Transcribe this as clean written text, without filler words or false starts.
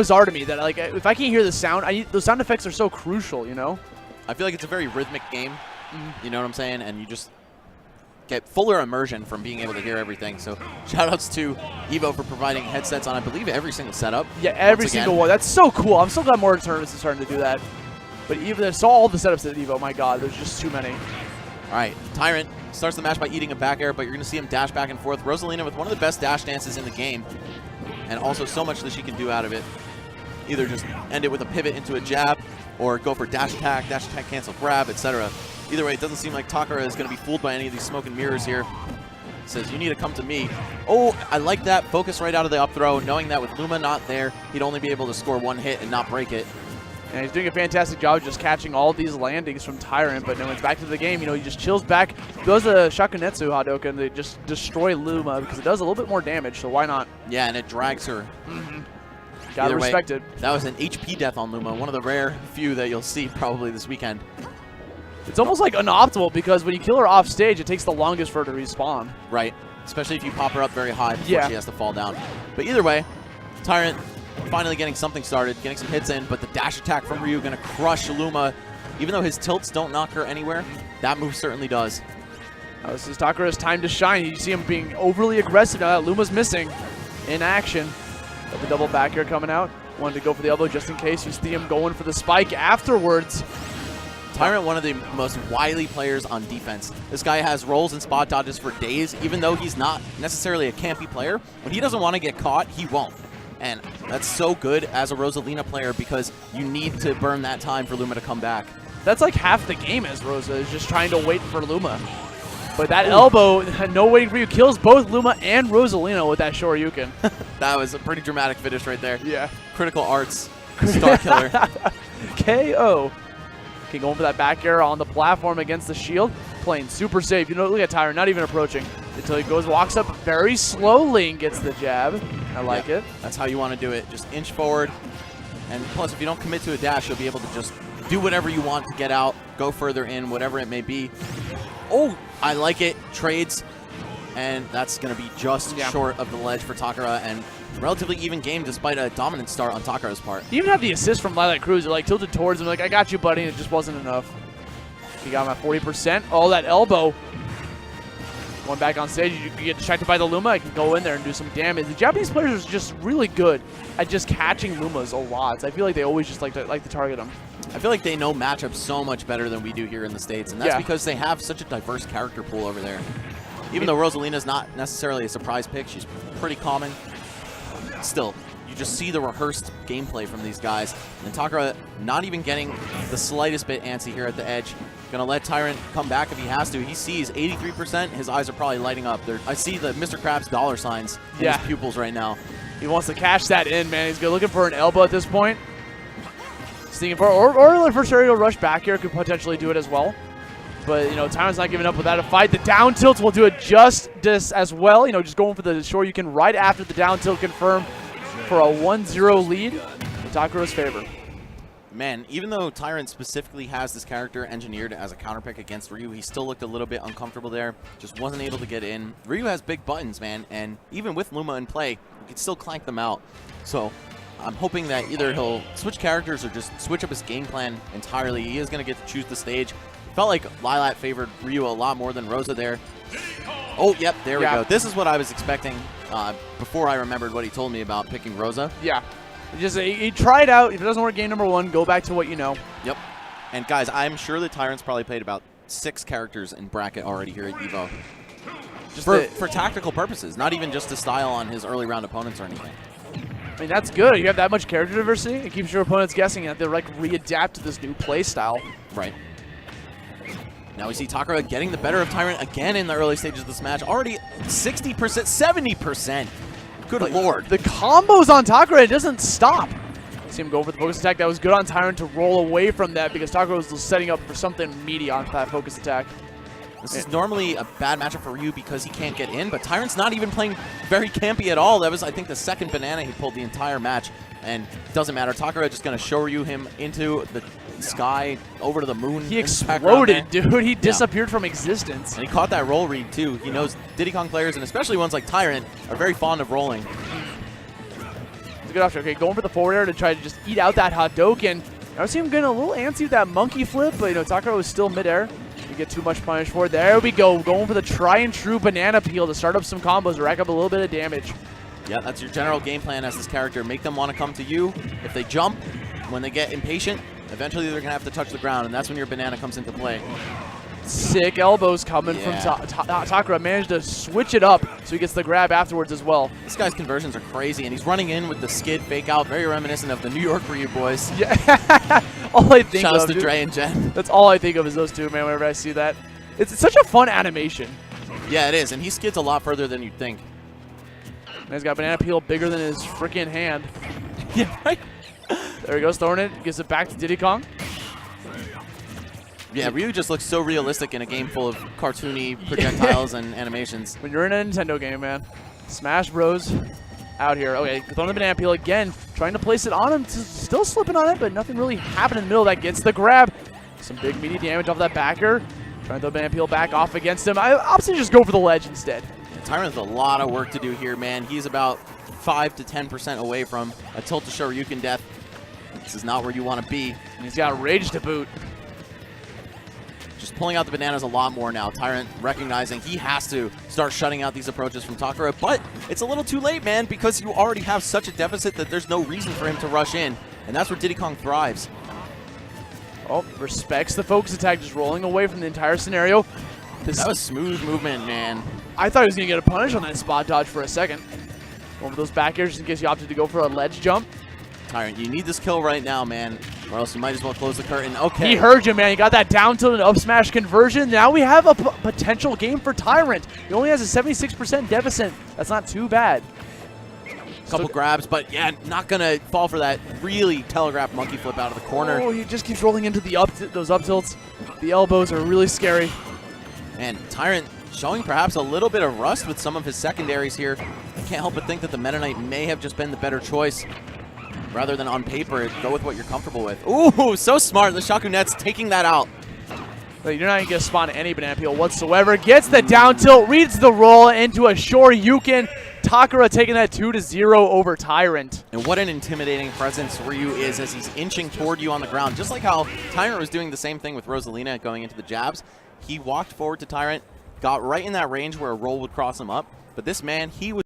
bizarre to me that like if I can't hear the sound, those sound effects are so crucial, you know? I feel like it's a very rhythmic game. You know what I'm saying? And you just get fuller immersion from being able to hear everything. So shoutouts to Evo for providing headsets on, I believe, every single setup. Yeah, every single one. That's so cool. I'm so glad more tournaments are starting to do that. But even I saw all the setups at Evo. My God, there's just too many. All right, Tyrant starts the match by eating a back air, but you're going to see him dash back and forth. Rosalina with one of the best dash dances in the game, and also so much that she can do out of it. Either just end it with a pivot into a jab, or go for dash attack, cancel, grab, etc. Either way, it doesn't seem like Takera is going to be fooled by any of these smoke and mirrors here. Says, you need to come to me. Oh, I like that. Focus right out of the up throw, knowing that with Luma not there, he'd only be able to score one hit and not break it. And he's doing a fantastic job just catching all these landings from Tyrant, but no one's back to the game. You know, he just chills back, does a Shakunetsu Hadoken, they just destroy Luma because it does a little bit more damage, so why not? Yeah, and it drags her. Gotta respect it. That was an HP death on Luma, one of the rare few that you'll see probably this weekend. It's almost like unoptimal because when you kill her off stage, it takes the longest for her to respawn. Right, especially if you pop her up very high before she has to fall down. But either way, Tyrant finally getting something started, getting some hits in, but the dash attack from Ryu going to crush Luma. Even though his tilts don't knock her anywhere, that move certainly does. Now this is Takera's time to shine. You see him being overly aggressive now that Luma's missing in action. Got the double back air coming out. Wanted to go for the elbow just in case. You see him going for the spike afterwards. Tyrant, one of the most wily players on defense. This guy has rolls and spot dodges for days, even though he's not necessarily a campy player. When he doesn't want to get caught, he won't. And that's so good as a Rosalina player because you need to burn that time for Luma to come back. That's like half the game as Rosa is just trying to wait for Luma. But that elbow, no waiting for you, kills both Luma and Rosalina with that Shoryuken. That was a pretty dramatic finish right there. Yeah. Critical Arts, star killer. KO. Okay, going for that back air on the platform against the shield. Playing super safe. You know, look at Tyrant, not even approaching. Until he walks up very slowly and gets the jab. I like it. That's how you want to do it. Just inch forward. And plus, if you don't commit to a dash, you'll be able to just do whatever you want to get out, go further in, whatever it may be. Oh, I like it. Trades. And that's going to be just short of the ledge for Takera. And relatively even game despite a dominant start on Takera's part. You even have the assist from Lilac Cruz. They're like tilted towards him. Like, I got you, buddy. And it just wasn't enough. He got him at 40%. Oh, that elbow. Going back on stage, you get distracted by the Luma. I can go in there and do some damage. The Japanese players are just really good at just catching Lumas a lot. I feel like they always just like to target them. I feel like they know matchups so much better than we do here in the States, and that's because they have such a diverse character pool over there. Even though Rosalina's not necessarily a surprise pick, she's pretty common. Still, you just see the rehearsed gameplay from these guys. And Takera not even getting the slightest bit antsy here at the edge. Gonna let Tyrant come back if he has to. He sees 83%. His eyes are probably lighting up. I see the Mr. Krabs dollar signs in his pupils right now. He wants to cash that in, man. He's looking for an elbow at this point. Sneaking for, or the first aerial rush back here could potentially do it as well. But, you know, Tyrant's not giving up without a fight. The down tilts will do it justice as well. You know, just going for the Shoryuken right after the down tilt confirm for a 1-0 lead in Takera's favor. Man, even though Tyrant specifically has this character engineered as a counterpick against Ryu, he still looked a little bit uncomfortable there. Just wasn't able to get in. Ryu has big buttons, man, and even with Luma in play, he can still clank them out. So I'm hoping that either he'll switch characters or just switch up his game plan entirely. He is going to get to choose the stage. Felt like Lilac favored Ryu a lot more than Rosa there. Oh, yep, there we go. This is what I was expecting before I remembered what he told me about picking Rosa. Yeah. He tried out. If it doesn't work game number one, go back to what you know. Yep. And guys, I'm sure that Tyrant's probably played about 6 characters in bracket already here at EVO. Just for tactical purposes, not even just to style on his early round opponents or anything. I mean, that's good. You have that much character diversity. It keeps your opponents guessing that they're like readapt to this new play style. Right. Now we see Takera getting the better of Tyrant again in the early stages of this match. Already 60%, 70%. Good lord. The combos on Takera, it doesn't stop. See him go for the focus attack. That was good on Tyrant to roll away from that because Takera was setting up for something meaty on that focus attack. This is normally a bad matchup for Ryu because he can't get in, but Tyrant's not even playing very campy at all. That was, I think, the second banana he pulled the entire match, and it doesn't matter. Takera just going to Shoryu him into the sky, over to the moon. He exploded, dude. He disappeared from existence. And he caught that roll read, too. He knows Diddy Kong players, and especially ones like Tyrant, are very fond of rolling. It's a good option. Okay, going for the forward air to try to just eat out that Hadouken. I see him getting a little antsy with that monkey flip, but Takera was still midair. You get too much punish for it. There we go. Going for the try and true banana peel to start up some combos, rack up a little bit of damage. Yeah, that's your general game plan as this character. Make them want to come to you. If they jump, when they get impatient, eventually they're going to have to touch the ground, and that's when your banana comes into play. Sick elbows coming from Takera. Managed to switch it up so he gets the grab afterwards as well. This guy's conversions are crazy, and he's running in with the skid fake out, very reminiscent of the New York Ryu boys. Yeah, all I think Shouts of, to dude. Dre and Jen. That's all I think of is those two, man, whenever I see that. It's such a fun animation. Yeah, it is, and he skids a lot further than you'd think. And he's got banana peel bigger than his freaking hand. Yeah, right? There he goes, throwing it, gives it back to Diddy Kong. Yeah, Ryu just looks so realistic in a game full of cartoony projectiles and animations. When you're in a Nintendo game, man. Smash Bros. Out here. Okay, throwing the banana peel again, trying to place it on him. Still slipping on it, but nothing really happened in the middle. That gets the grab. Some big meaty damage off that backer. Trying to throw banana peel back off against him. I opted to just go for the ledge instead. Tyrant has a lot of work to do here, man. He's about 5 to 10% away from a tilt to Shoryuken death. This is not where you want to be. And he's got rage to boot. Just pulling out the bananas a lot more now. Tyrant recognizing he has to start shutting out these approaches from Takera, but it's a little too late, man, because you already have such a deficit that there's no reason for him to rush in, and that's where Diddy Kong thrives. Oh, respects the focus attack, just rolling away from the entire scenario. That was smooth movement, man. I thought he was going to get a punish on that spot dodge for a second. Over those back airs just in case you opted to go for a ledge jump. Tyrant, you need this kill right now, man, or else you might as well close the curtain. Okay. He heard you, man. He got that down tilt and up smash conversion. Now we have a potential game for Tyrant. He only has a 76% deficit. That's not too bad. Couple grabs, but yeah, not going to fall for that really telegraphed monkey flip out of the corner. Oh, he just keeps rolling into the those up tilts. The elbows are really scary. And Tyrant showing perhaps a little bit of rust with some of his secondaries here. I can't help but think that the Meta Knight may have just been the better choice. Rather than on paper, go with what you're comfortable with. Ooh, so smart. The Shaku Net's taking that out. But you're not going to get a spawn any banana peel whatsoever. Gets the down tilt, reads the roll into a Shoryuken. Takera taking that 2-0 over Tyrant. And what an intimidating presence Ryu is as he's inching toward you on the ground. Just like how Tyrant was doing the same thing with Rosalina going into the jabs. He walked forward to Tyrant, got right in that range where a roll would cross him up. But this man, he was